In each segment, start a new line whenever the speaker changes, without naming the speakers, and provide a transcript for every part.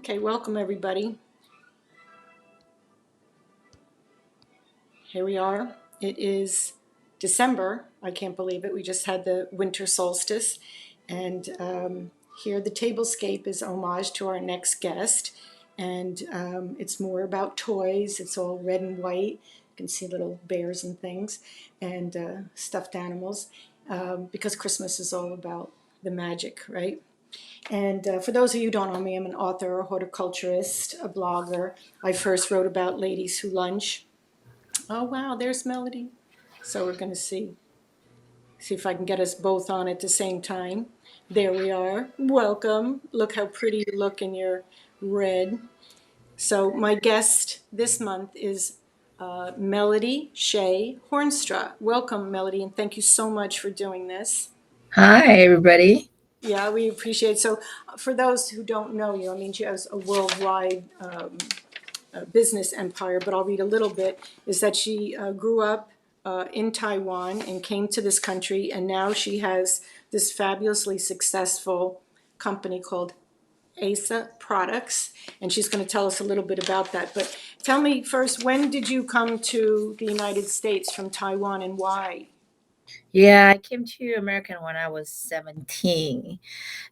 Okay, welcome everybody. Here we are. It is December. I can't believe it. We just had the winter solstice. And here, the Tablescape is homage to our next guest. And it's more about toys. It's all red and white. You can see little bears and things and stuffed animals because Christmas is all about the magic, right? And for those of you who don't know me, I'm an author, a horticulturist, a blogger. I first wrote about ladies who lunch. Oh wow, there's Melody. So we're going to see if I can get us both on at the same time. There we are. Welcome. Look how pretty you look in your red. So my guest this month is Melody Hsieh-Hornstra. Welcome, Melody, and thank you so much for doing this.
Hi, everybody.
Yeah, we appreciate it. So, for those who don't know you, I mean, she has a worldwide business empire, but I'll read a little bit. Is that she grew up in Taiwan and came to this country, and now she has this fabulously successful company called ASA Products, and she's going to tell us a little bit about that. But tell me first, when did you come to the United States from Taiwan and why?
Yeah, I came to America when I was 17,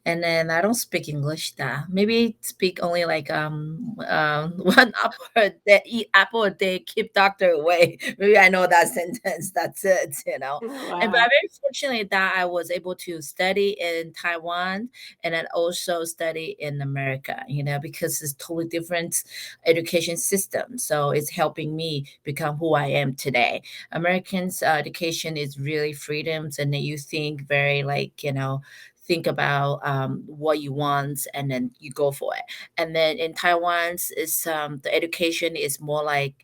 and then I don't speak English that. Maybe speak only like one apple a day, eat apple a day, keep doctor away. Maybe I know that sentence. That's it. And but
Wow.
I'm very fortunate that I was able to study in Taiwan and then also study in America. Because it's totally different education system. So it's helping me become who I am today. Americans' education is really freedoms, and then you think very like think about what you want and then you go for it. And then in Taiwan's is the education is more like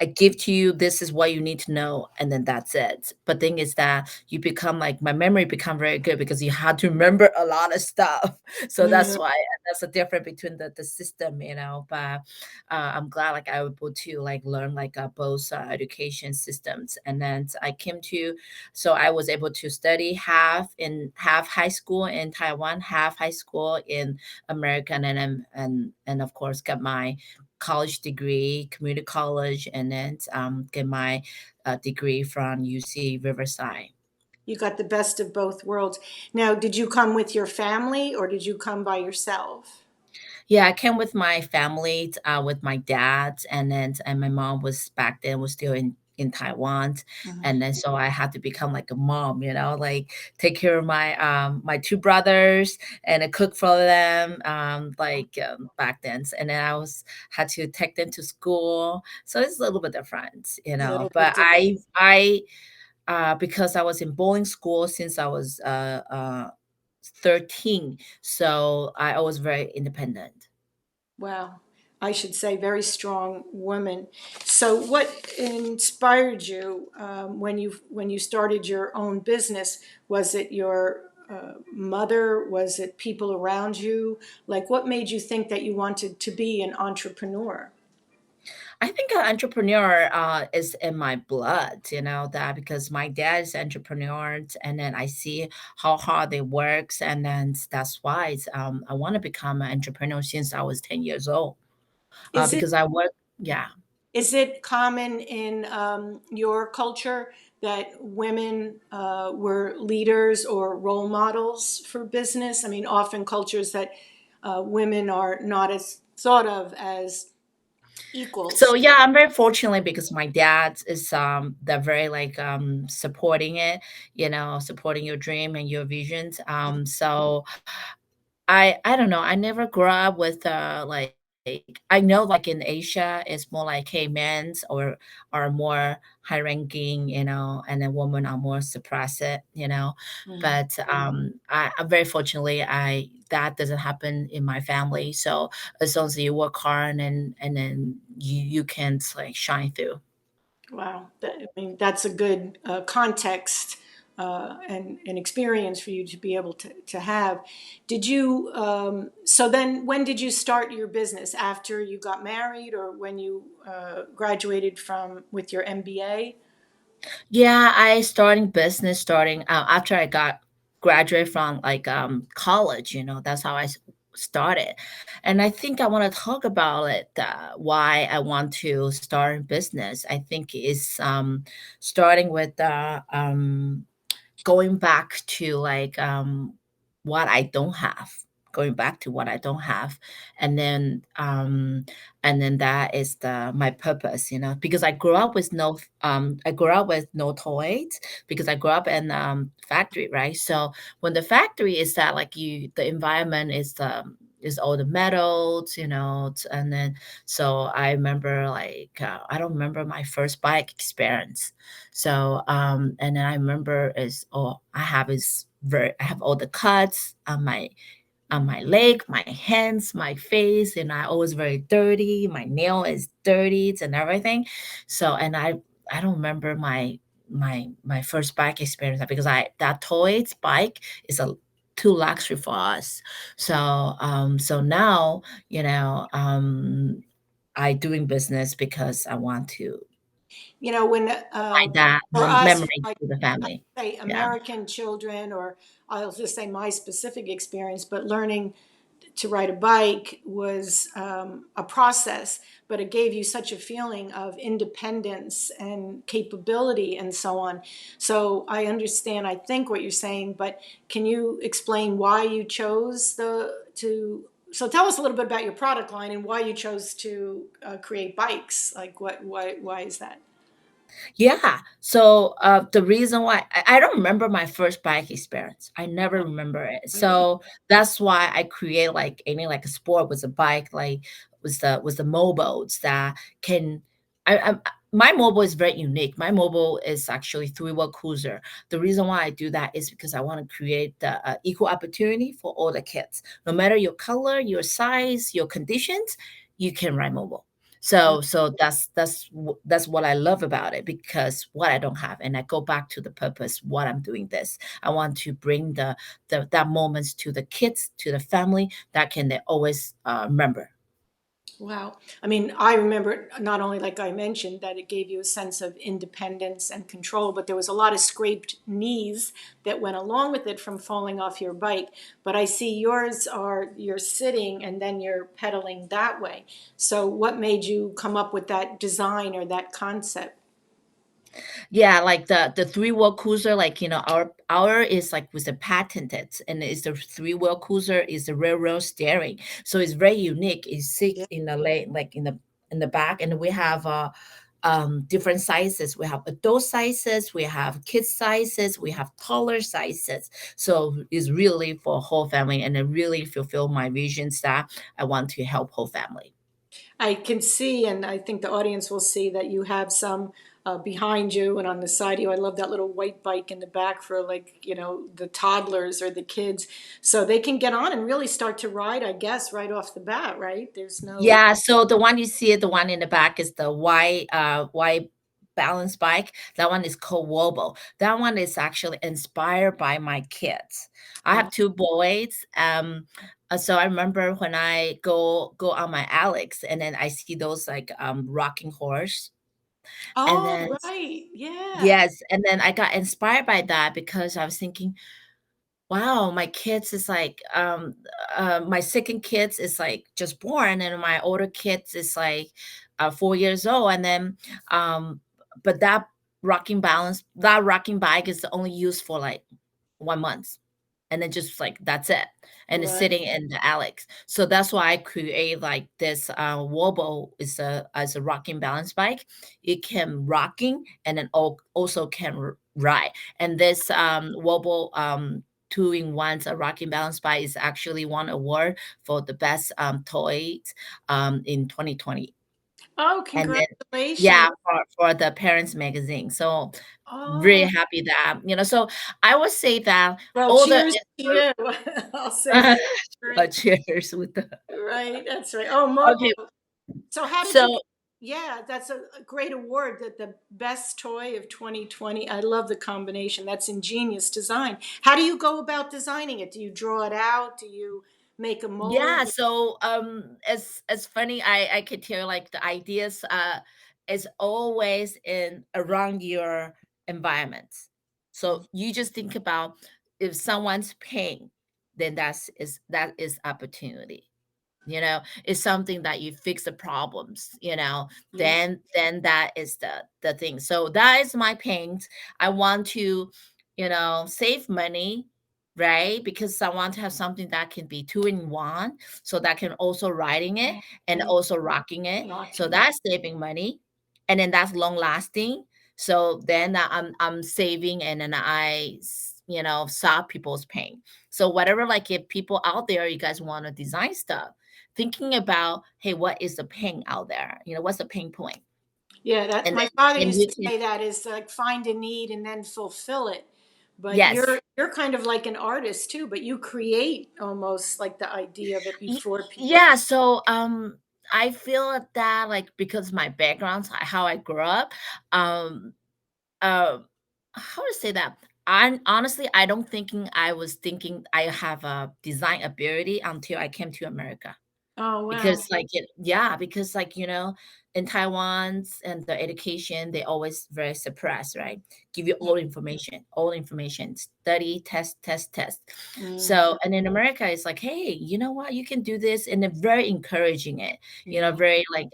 I give to you, this is what you need to know, and then that's it. But thing is that you become like my memory become very good because you had to remember a lot of stuff. So that's
Yeah.
why that's the difference between the system. But I'm glad like I was able to like learn like both education systems, and then I came to, so I was able to study half high school in Taiwan, half high school in America, and of course got my college degree, community college, and then get my degree from UC Riverside.
You got the best of both worlds. Now, did you come with your family or did you come by yourself?
Yeah, I came with my family, with my dad, and my mom was back then was still in Taiwan, and then so I had to become like a mom, like take care of my two brothers and cook for them, back then, and then I was had to take them to school, so it's a little bit
A little
different.
bit
But
different.
because I was in boarding school since I was 13, so I was very independent.
Wow. I should say, very strong woman. So, what inspired you when you started your own business? Was it your mother? Was it people around you? Like, what made you think that you wanted to be an entrepreneur?
I think an entrepreneur is in my blood, that because my dad is entrepreneur, and then I see how hard they works, and then that's why I want to become an entrepreneur since I was 10 years old,
Is it
because I work, yeah.
Is it common in your culture that women were leaders or role models for business? I mean, often cultures that women are not as thought of as
So
equals.
yeah, I'm very fortunate because my dad is they're very like supporting it, supporting your dream and your visions. So I don't know. I never grew up with I know like in Asia it's more like hey men are more high ranking, and then women are more suppressed.
Mhm.
But I'm very fortunately I that doesn't happen in my family. So as long as you work hard and then you can like shine through.
Wow, I mean that's a good context and experience for you to be able to have. Did you? So then, when did you start your business? After you got married, or when you graduated from with your MBA?
Yeah, I starting business starting after I got graduate from like college. That's how started. And I think I want to talk about it, why I want to start a business. I think is starting with going back to like what I don't have, going back to what I don't have, and then that is the my purpose, you know, because I grew up with I grew up with no toys because I grew up in factory, right? So when the factory is that like you the environment is all the metals, you know, and then so I remember like I don't remember my first bike experience. So, and then I remember is oh, I have all the cuts on my leg, my hands, my face, and I always very dirty. My nail is dirty and everything. So, and I don't remember my first bike experience because I that toys bike is a too luxury for us. So, so now you know, I doing business because I want to
You know, when
like that
for us,
memory
like
to the family.
say
Yeah.
American children, or I'll just say my specific experience, but learning to ride a bike was a process, but it gave you such a feeling of independence and capability and so on. So I understand, I think what you're saying, but can you explain why you chose so tell us a little bit about your product line and why you chose to create bikes. Like why is that?
Yeah. So the reason why I don't remember my first bike experience. I never remember it.
Right.
So that's why I create like any like a sport with a bike, like was the mobiles that can I my mobile is very unique. My mobile is actually three-wheel cruiser. The reason why I do that is because I want to create the equal opportunity for all the kids. No matter your color, your size, your conditions, you can ride mobile. So that's what I love about it because what I don't have, and I go back to the purpose what I'm doing this. I want to bring the that moments to the kids, to the family that can they always remember.
Wow. I mean, I remember not only, like I mentioned, that it gave you a sense of independence and control, but there was a lot of scraped knees that went along with it from falling off your bike. But I see yours are you're sitting and then you're pedaling that way. So what made you come up with that design or that concept?
Yeah, like the three-wheel cruiser, like you know, our is like with the patented, and it's the three-wheel cruiser is the railroad steering, so it's very unique. It sits
Yeah.
in the lane, like in the back, and we have different sizes. We have adult sizes, we have kids sizes, we have taller sizes. So it's really for whole family, and it really fulfill my visions that I want to help whole family.
I can see, and I think the audience will see that you have some behind you and on the side of you. I love that little white bike in the back for like, the toddlers or the kids. So they can get on and really start to ride, I guess, right off the bat, right? There's no,
Yeah, so the one you see, the one in the back is the white balance bike. That one is called Wobo. That one is actually inspired by my kids. I
uh,
have two boys. So I remember when I go on my Alex, and then I see those like rocking horse, and
oh,
then
right. Yeah.
yes, and then I got inspired by that because I was thinking, wow, my kids is like, my second kids is like just born, and my older kids is like 4 years old, and then, um, but that rocking bike is only used for like 1 month, and then just like that's it, and it's
Right.
sitting in the Alex. So that's why I create like this. Wobo is a as a rocking balance bike. It can rocking and then also can ride. And this Wobo 2-in-1 a rocking balance bike is actually won award for the best toys in 2020.
Oh,
And then
congratulations.
yeah, for the Parents magazine. So really
Oh,
happy that so I would say that
well,
all the
cheers to you. I'll say that. Right.
cheers with the
Right. That's right. Oh,
okay.
Mobo. So how did you
So
yeah, that's a great award that the best toy of 2020. I love the combination. That's ingenious design. How do you go about designing it? Do you draw it out? Do you make a mold?
yeah, so it's funny. I could tell like the ideas is always in around your environment. So you just think about if someone's paying, then that is opportunity. It's something that you fix the problems,
Yes.
then that is the thing. So that is my paint. I want to, save money, right? Because I want to have something that can be two in one, so that can also riding it and
Mm,
also rocking it. So
rocking.
that's saving money, and then that's long lasting. So then I'm saving, and then solve people's pain. So whatever, like if people out there, you guys want to design stuff, thinking about, hey, what is the pain out there? What's the pain point?
Yeah, that
And
my father
then
used
you
to
can,
say that is like find a need and then fulfill it. But
yes.
you're kind of like an artist too, but you create almost like the idea of it before people.
Yeah, so I feel that, like, because my background, how I grew up, um uh how to say that, I honestly, I don't thinking I was thinking I have a design ability until I came to America.
Oh wow.
Because, like, yeah, because, like, in Taiwan's and the education, they always very suppressed, right? Give you all information, study, test, test, test.
Mm,
So, and in America, it's like, hey, you know what? You can do this, and they're very encouraging it.
yeah.
Very like,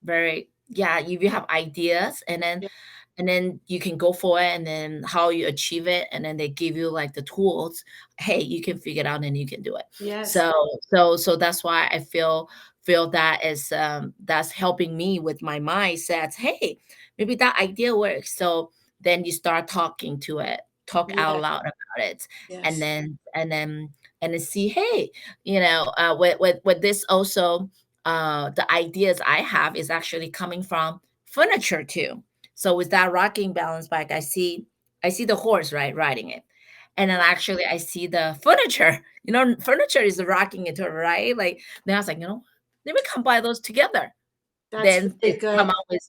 very, yeah. You have ideas,
Yeah.
and then you can go for it, and then how you achieve it, and then they give you like the tools. Hey, you can figure it out and you can do it.
Yes.
So that's why I feel that is, that's helping me with my mindset. Hey, maybe that idea works. So then you start talking to it, talk out
Yeah.
loud about it, and
Yes.
then see, hey, with this also, the ideas I have is actually coming from furniture too. So with that rocking balance bike, I see the horse, right, riding it. And then actually I see the furniture. Furniture is rocking it, right? Like, then I was like, let me combine those together.
That's
Then
really
it come
good.
out with,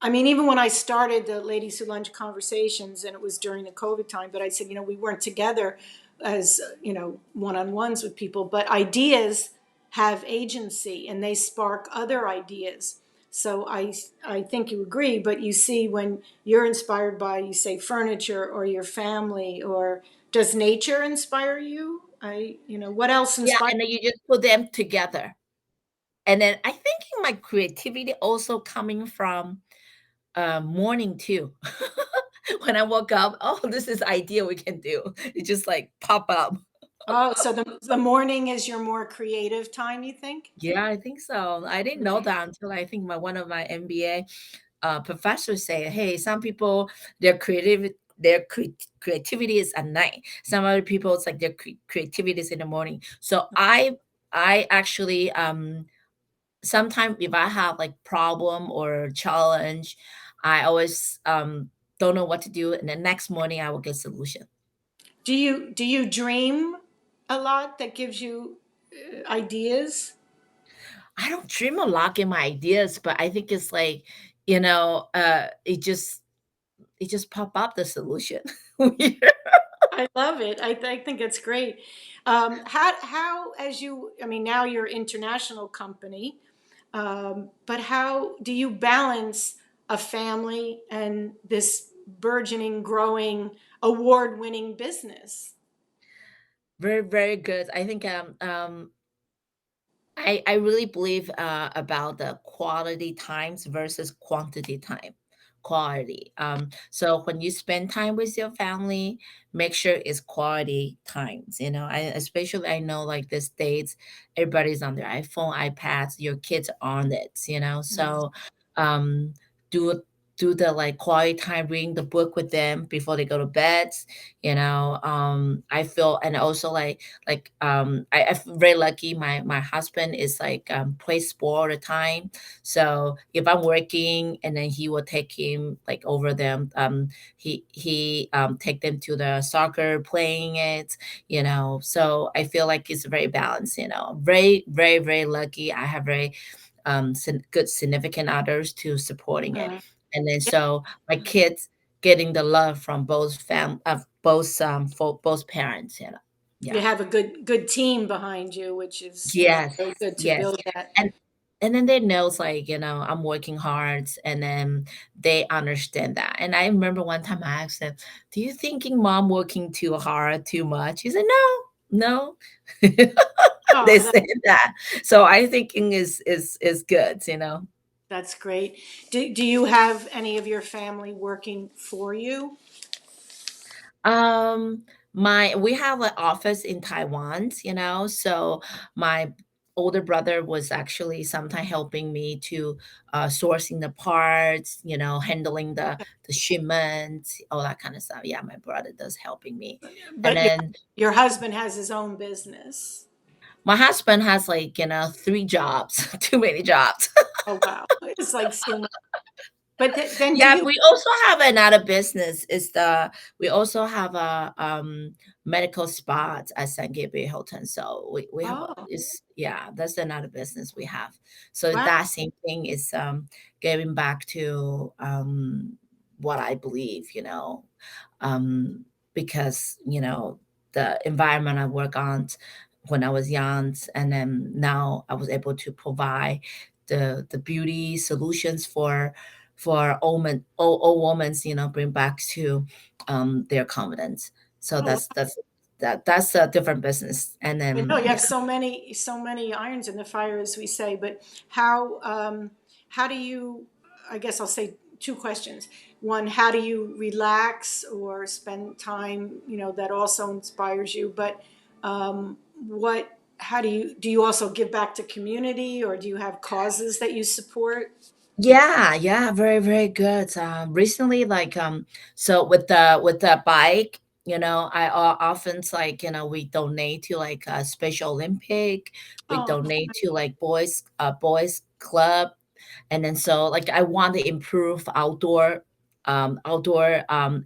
I mean, even when I started the Ladies Who Lunch conversations, and it was during the COVID time, but I said, we weren't together as, one-on-ones with people, but ideas have agency and they spark other ideas. So I think you agree, but you see when you're inspired by, you say, furniture or your family, or does nature inspire you? What else
yeah,
inspires?
and then you just put them together. And then I think my creativity also coming from, morning too. When I woke up, oh, this is idea we can do. It just like pop up.
Oh, so the morning is your more creative time, you think?
Yeah, I think so. I didn't know that until I think one of my MBA professors say, hey, some people, creativity is at night. Some other people, it's like their creativity is in the morning. So I actually, sometimes if I have like problem or challenge, I always, don't know what to do, and the next morning I will get solution.
Do you dream a lot that gives you ideas?
I don't dream a lot in my ideas, but I think it's like, it just pop up the solution.
I love it. I think it's great. How as you, I mean, now you're an international company, but how do you balance a family and this burgeoning, growing, award-winning business?
Very, very good. I think, I really believe, about the quality times versus quantity time. Quality. So when you spend time with your family, make sure it's quality times. I know, like, the States, everybody's on their iPhone, iPads, your kids are on it.
Mm.
So, um, do do the, like, quality time reading the book with them before they go to bed. I feel, and also, I feel very lucky. My husband is like, play sport all the time. So if I'm working, and then he will take him like over them. He take them to the soccer playing it. So I feel like it's very balanced. Very, very, very lucky. I have very, good significant others to supporting it.
Uh,
And then
yeah,
so my kids getting the love from both parents.
you
Yeah.
have a good team behind you, which is
Yes,
so good to
yes.
build that.
And then they know, it's like, I'm working hard, and then they understand that. And I remember one time I asked them, "Do you thinking mom working too hard, too much?" He said, "No, No. They
Oh,
said that. So I thinking is good, you know.
that's great. Do you have any of your family working for you?
Um, my we have an office in Taiwan, you know, so my older brother was actually sometimes helping me to sourcing the parts, you know, handling the shipment, all that kind of stuff. Yeah, my brother does helping me. And
But
then
your husband has his own business.
my husband has like, you know, three jobs, too many jobs.
Oh, wow. It's like so much. But then do
Yeah,
you?
we also have another business. Is the We also have a medical spa at San Gabriel Hilton. So we have a
Oh,
is yeah, that's another business we have. So
wow.
that same thing is giving back to what I believe, you know, because you know the environment I work on when I was young, and then now I was able to provide the beauty solutions for all women, you know, bring back to their confidence. So
Oh,
that's a different business. And
I know
then
you have
yeah.
so many irons in the fire, as we say. But how do you? I guess I'll say two questions. One, how do you relax or spend time? That also inspires you. But what? How do you also give back to community, or do you have causes that you support?
Yeah, yeah, very, very good. Recently, like, so with the bike, you know, I often like, you know, we donate to like a Special Olympic, we
Oh,
donate to like boys club, and then so like I want to improve outdoor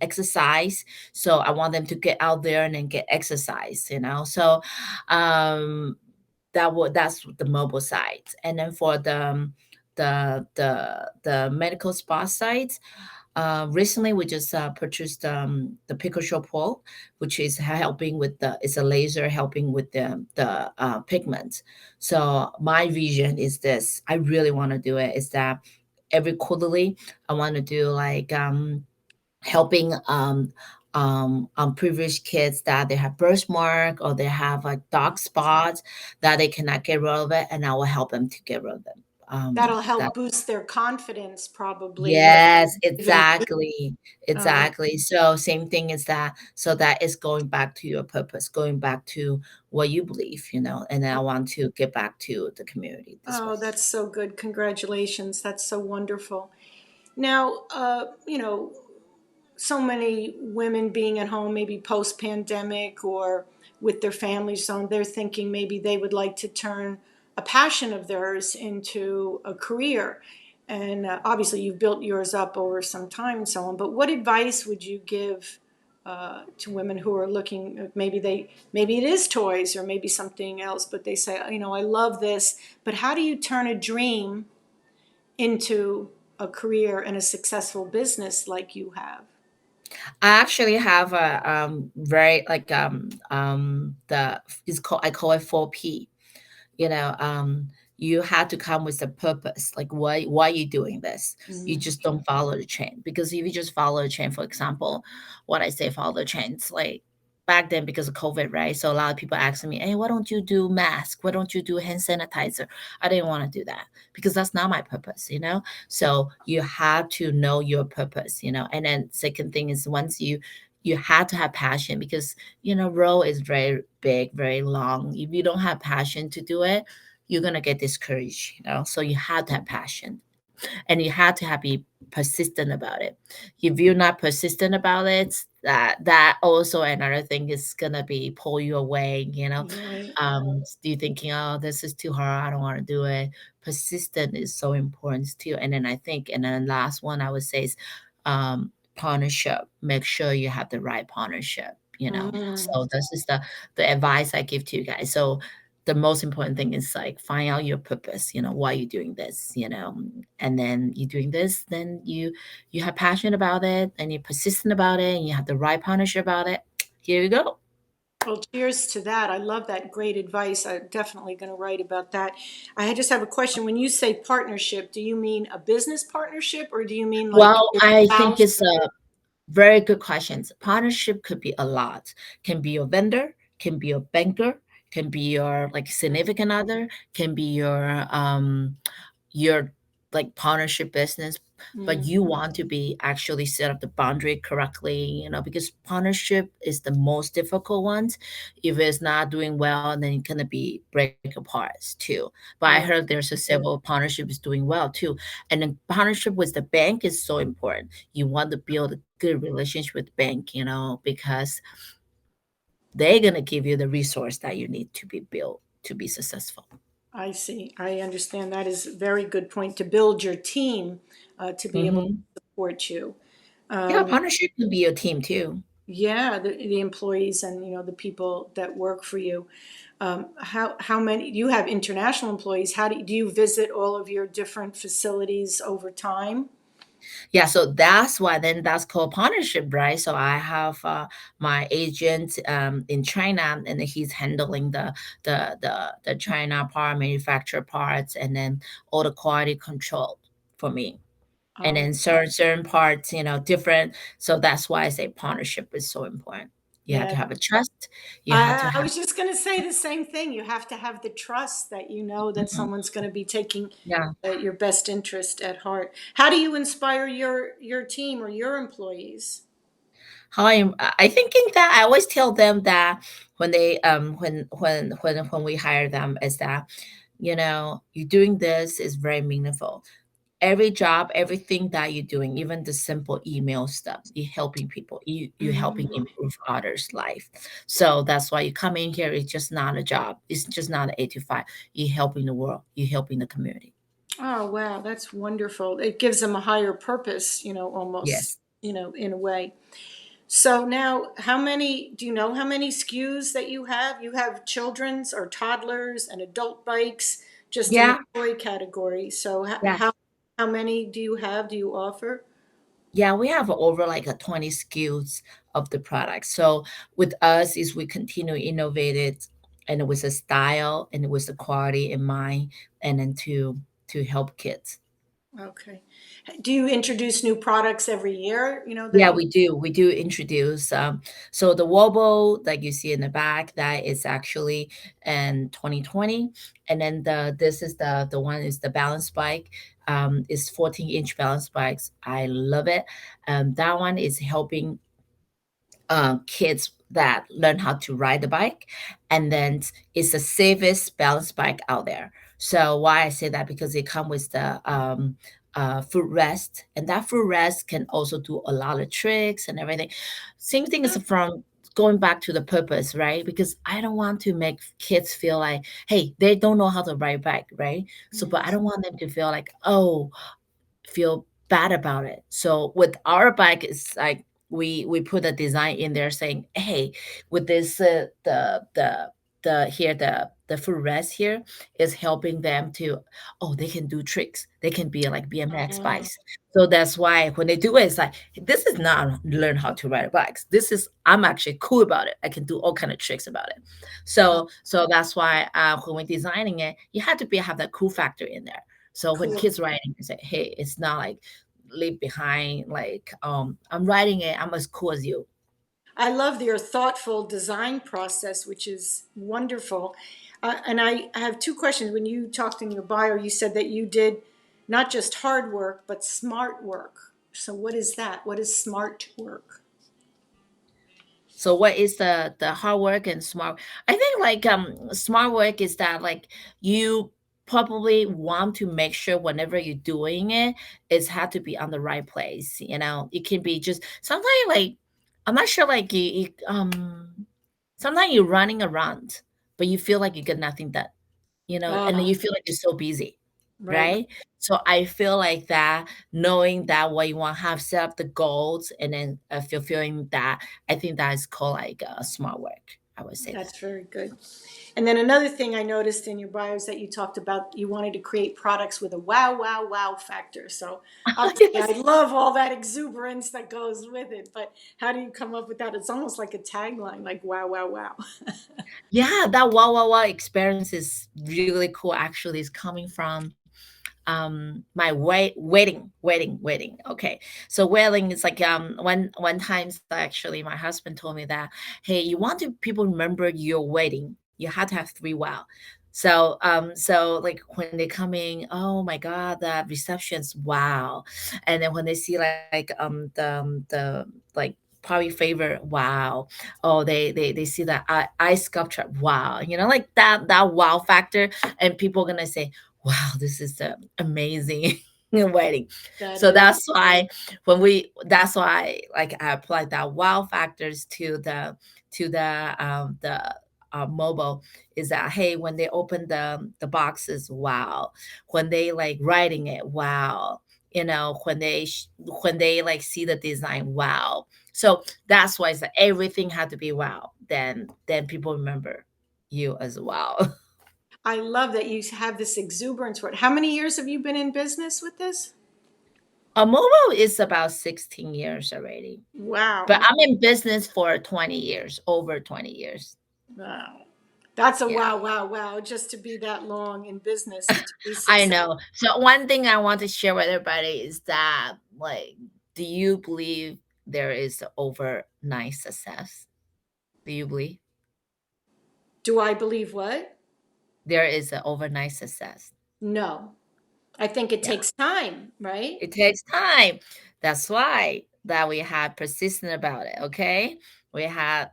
exercise. So I want them to get out there and then get exercise, you know. So that's the mobile side. And then for the medical spa sites. Recently, we just purchased the Picoshop Pro, which is helping with it's a laser helping with the pigment. So my vision is this: I really want to do it. Is that every quarterly I want to do like helping previous kids that they have birthmark or they have like dark spots that they cannot get rid of it, and I will help them to get rid of them.
that'll
That
help boost their confidence, probably.
Yes,
Even
exactly.
uh,
Exactly. So same thing is that so that is going back to your purpose, going back to what you believe, you know, and then I want to get back to the community this way.
oh, that's so good. Congratulations. That's so wonderful. Now, so many women being at home, maybe post pandemic or with their families, so they're thinking maybe they would like to turn a passion of theirs into a career. And obviously, you've built yours up over some time and so on. But what advice would you give to women who are looking? Maybe it is toys or maybe something else, but they say, I love this, but how do you turn a dream into a career and a successful business like you have?
I actually have a very like the it's called I call it 4P. You know, you had to come with a purpose. Like, why are you doing this? You
Mm.
just don't follow the chain, because if you just follow the chain, for example, what I say follow the chain, it's like back then because of COVID, right? So a lot of people asking me, hey, why don't you do mask? Why don't you do hand sanitizer? I didn't want to do that because that's not my purpose, you know. So you have to know your purpose, you know. And then second thing is once you have to have passion, because you know role is very big, very long. If you don't have passion to do it, you're gonna get discouraged, you know. So you have to have passion, and you have to have be persistent about it. If you're not persistent about it, that also another thing is gonna be pull you away, you know.
Right.
You thinking, oh, this is too hard, I don't want to do it. Persistent is so important too. And then I think, and then last one I would say is partnership. Make sure you have the right partnership, you know.
Mm.
So this is the advice I give to you guys. So the most important thing is like find out your purpose, you know, why you're doing this, you know. And then you're doing this, then you have passion about it and you're persistent about it and you have the right partnership about it. Here you go.
Well, cheers to that. I love that. Great advice. I'm definitely going to write about that. I just have a question. When you say partnership, do you mean a business partnership or do you mean like
Well,
your
I think
spouse?
it's a very good questions. Partnership could be a lot. Can be your vendor, can be your banker, can be your like significant other, can be your like partnership business, but
Mm,
you want to be actually set up the boundary correctly, because partnership is the most difficult ones. If it's not doing well, then it's gonna be break apart too. But I
right.
heard there's a several partnerships doing well too. And then partnership with the bank is so important. You want to build a good relationship with bank, because they're gonna give you the resource that you need to be built to be successful.
I see. I understand. That is a very good point to build your team to be able to
Hmm.
support you.
Yeah,
Um,
partnership can be a team too.
yeah, the employees and the people that work for you. How many you have international employees? How do you visit all of your different facilities over time?
Yeah, so that's why then that's called partnership, right? So I have my agent in China, and he's handling the China part, manufacturer parts, and then all the quality control for me. And
Oh,
then certain parts, different. So that's why I say partnership is so important. You have
yeah.
to have a trust. You have to
I
have.
was just going to say the same thing. You have to have the trust that you know that
Mhm.
someone's going to be taking
Yeah.
your best interest at heart. How do you inspire your team or your employees?
How I thinking that I always tell them that when they when we hire them is that you doing this is very meaningful. Every job, everything that you're doing, even the simple email stuff, you're helping people. You're helping
Mhm.
improve others' life. So that's why you come in here. It's just not a job. It's just not an 8 to 5. You're helping the world. You're helping the community.
Oh, wow, that's wonderful. It gives them a higher purpose, almost,
Yes.
in a way. So now, do you know how many SKUs that you have? You have children's or toddlers and adult bikes, just in the
Yeah.
toy category. So
Yes.
how many do you have? Do you offer?
Yeah, we have over like a 20 skills of the product. So with us is we continue innovated and with the style and with the quality in mind and then to help kids.
Okay. Do you introduce new products every year? That
Yeah,
you.
we do. We do introduce so the Wobo like you see in the back that is actually in 2020, and then this is the one is the balance bike. Is 14-inch balance bikes. I love it. That one is helping kids that learn how to ride the bike, and then it's the safest balance bike out there. So why I say that, because it come with the footrest, and that footrest can also do a lot of tricks and everything. Same thing is from going back to the purpose, right? Because I don't want to make kids feel like, hey, they don't know how to ride bike, right? So but I
Yes.
don't want them to feel like, oh, feel bad about it. So with our bike, it's like we put a design in there saying, "Hey, with this the here the footrest here is helping them to, oh, they can do tricks. They can be like BMX
Uh,
bikes." So that's why when they do it, it's like this is not learn how to ride bikes. This is I'm actually cool about it. I can do all kind of tricks about it. So that's why when we're designing it, you have to be have that cool factor in there. So when
cool.
kids writing, they say, "Hey, it's not like leave behind. Like I'm writing it. I'm as cool as you."
I love your thoughtful design process, which is wonderful. And I have two questions. When you talked in your bio, you said that you did not just hard work, but smart work. So, what is that? What is smart work?
So what is the hard work and smart? I think like smart work is that like you probably want to make sure whenever you're doing it, it's had to be on the right place. It can be just sometimes like I'm not sure like sometimes you're running around, but you feel like you get nothing done. And then
Ah,
you feel like you're so busy,
right.
right? So I feel like that, knowing that what you want to have set up the goals and then fulfilling that, I think that is called like smart work. I would say that.
That's very good. And then another thing I noticed in your bio is that you talked about you wanted to create products with a wow, wow, wow factor. So obviously, I
Yes.
love all that exuberance that goes with it. But how do you come up with that? It's almost like a tagline, like wow, wow, wow.
Yeah, that wow wow wow experience is really cool. Actually, is coming from my wedding. Okay, so wedding is like one time actually my husband told me that, hey, you want to people remember your wedding, you have to have three wow. So like when they coming, oh my god, the receptions, wow. And then when they see the like probably favorite, wow. Oh, they see the ice sculpture, wow, like that wow factor. And people are gonna say, wow, this is the amazing wedding.
That
So
is.
that's why like I applied that wow factors to the mobile, is that, hey, when they open the boxes, wow. When they like writing it, wow. When they like see the design, wow. So that's why it's like everything had to be wow. Then people remember you as well.
I love that you have this exuberance for it. How many years have you been in business with this?
Mobo is about 16 years already, but
Wow.
I'm in business for 20 years, over 20 years.
Wow. That's a
Yeah,
wow, wow, wow, just to be that long in business and to be
I
successful.
know. So one thing I want to share with everybody is that, like, do you believe there is overnight success? Do you believe
Do I believe what?
there is an overnight success?
No. I think it
Yeah,
takes time, right?
it takes time. That's why that we have persistent about it. Okay,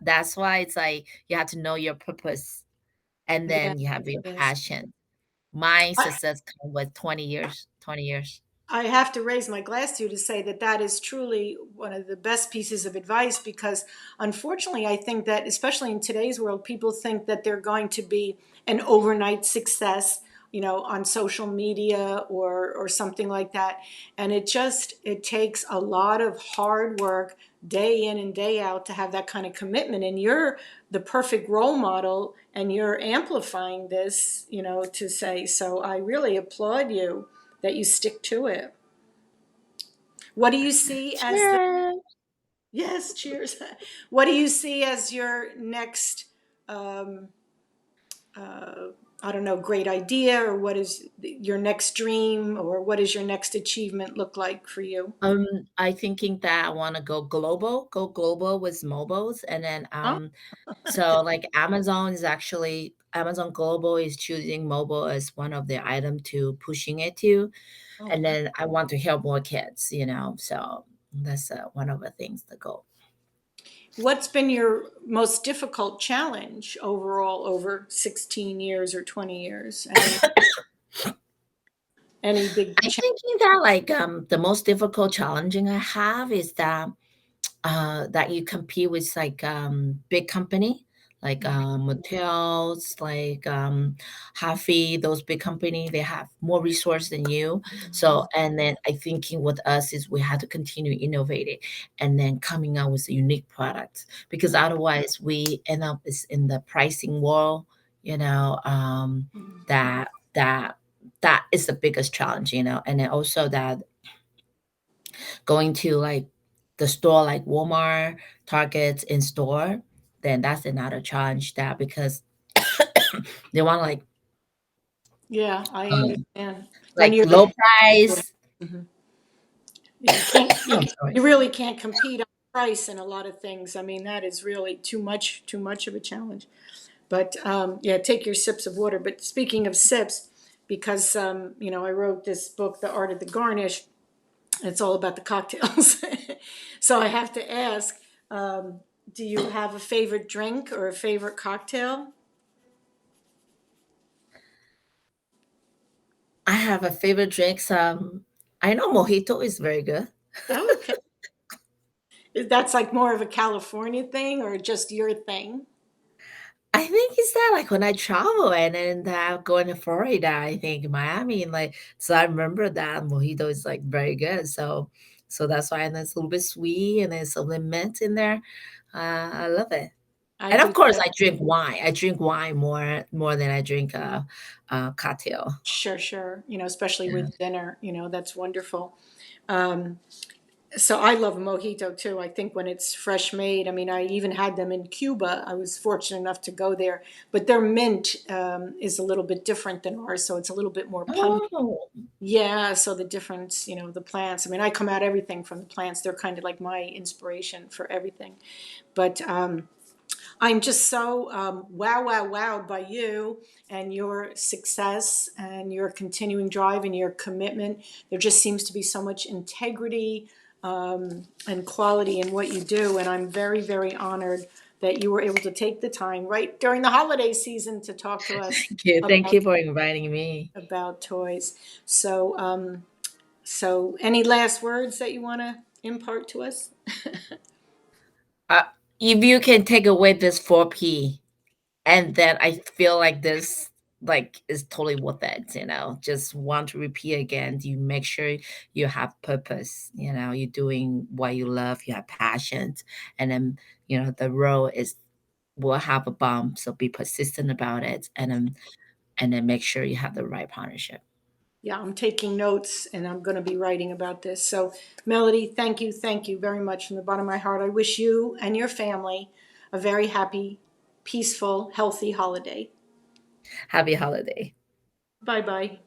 that's why it's like you have to know your purpose, and
Yes,
then you have your
yes.
passion. My
I,
success come with 20 years, 20 years.
I have to raise my glass to you to say that that is truly one of the best pieces of advice because unfortunately, I think that especially in today's world, people think that they're going to be an overnight success, on social media or something like that. And it takes a lot of hard work day in and day out to have that kind of commitment. And you're the perfect role model and you're amplifying this, to say, so I really applaud you that you stick to it. What do you see as the,
Cheers.
yes, cheers. What do you see as your next, um, uh, I don't know, great idea, or what is your next dream, or what does your next achievement look like for you?
Um, I thinking that I want to go global with mobiles, and then
Oh,
so like Amazon Global is choosing mobile as one of their item to pushing it to,
oh,
and
wow.
then I want to help more kids, so that's one of the things to go.
What's been your most difficult challenge overall over 16 years or 20 years? Any big
I
challenge?
thinking that like the most difficult challenging I have is that you compete with like big company like motels like Happy, those big company, they have more resource than you. So and then I thinking with us is we have to continue innovating and then coming out with a unique product, because otherwise we end up is in the pricing war, that that is the biggest challenge, and then also that going to like the store like Walmart, Target in store, then that's another challenge, that because they want
Yeah, I
um,
understand. When
like
you're,
low price.
Mhm. You can't,
I'm sorry.
you really can't compete on price in a lot of things. I mean, that is really too much of a challenge. But yeah, take your sips of water. But speaking of sips, because I wrote this book, The Art of the Garnish. It's all about the cocktails. So I have to ask, um, do you have a favorite drink or a favorite cocktail?
I have a favorite drinks. I know mojito is very good.
Oh, okay. That's like more of a California thing or just your thing?
I think it's that like when I travel and then going to Florida, I think Miami, and like so I remember that mojito is like very good. So that's why, and it's a little bit sweet and there's a little mint in there. I love it.
I
And of
do.
course, I drink wine. I drink wine more than I drink cocktail.
Sure, sure. Especially
Yeah.
with dinner, that's wonderful. Um, So I love a mojito too. I think when it's fresh made, I mean, I even had them in Cuba. I was fortunate enough to go there, but their mint is a little bit different than ours, so it's a little bit more pungent.
Oh,
Yeah, so the difference, the plants. I mean, I come at everything from the plants. They're kind of like my inspiration for everything. But I'm just so wowed by you and your success and your continuing drive and your commitment. There just seems to be so much integrity and quality in what you do. And I'm very, very honored that you were able to take the time right during the holiday season to talk to us
thank you. Thank
about
you for inviting me.
toys. So, any last words that you want to impart to us?
Uh, if you can take away this 4P, and then I feel like this like is totally worth it, just want to repeat again. You make sure you have purpose, you're doing what you love, you have passions, and then the road is will have a bump. So be persistent about it, and then make sure you have the right partnership.
Yeah, I'm taking notes and I'm going to be writing about this. So, Melody, thank you very much from the bottom of my heart. I wish you and your family a very happy, peaceful, healthy holiday.
Happy holiday.
Bye bye.